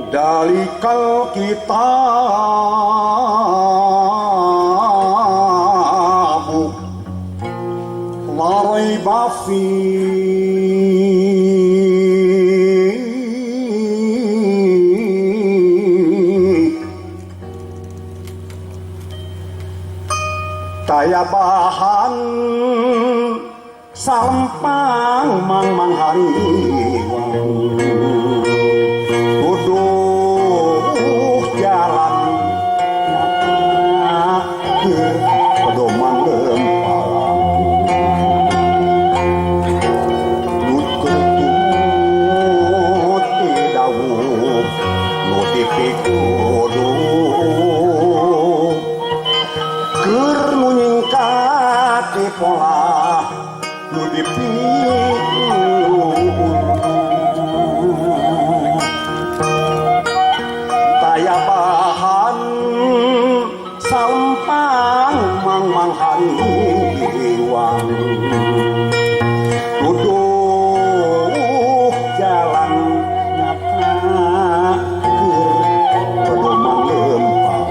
dalikal kita larai bafi daya bahan sampang mang hari bodoh jalan pedoman lempang lut kertut didawuh notifik bodoh keur nu nyingkat di pola nu dipilu daya bahan sampang mang hariwang duduk jalan nyata keur pedoman lempang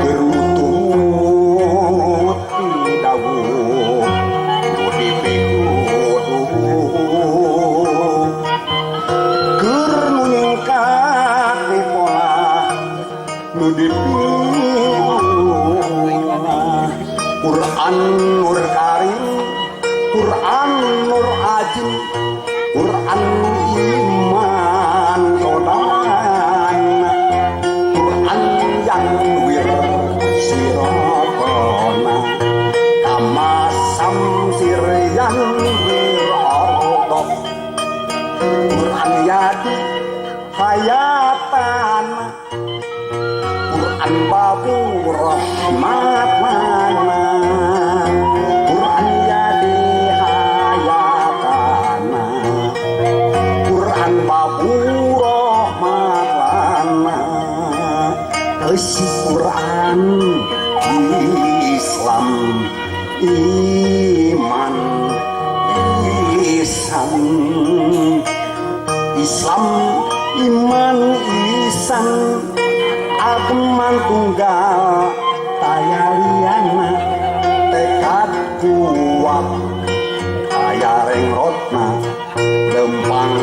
gerutut didawuh nu dipikuduh keur nu nyingkat di pola nu dipikuduh Quran nur karim Quran nur ajim Quran iman sodan Quran yang wir sirotona kama samsir yang berordok Quran yadi hayatan Quran babu rahmat mana Quran yadi hayatana Quran babu rahmat mana Quran Islam iman ihsan Islam iman ihsan ageman tunggal tayaliana tekad kuat kaya rengrotna lempang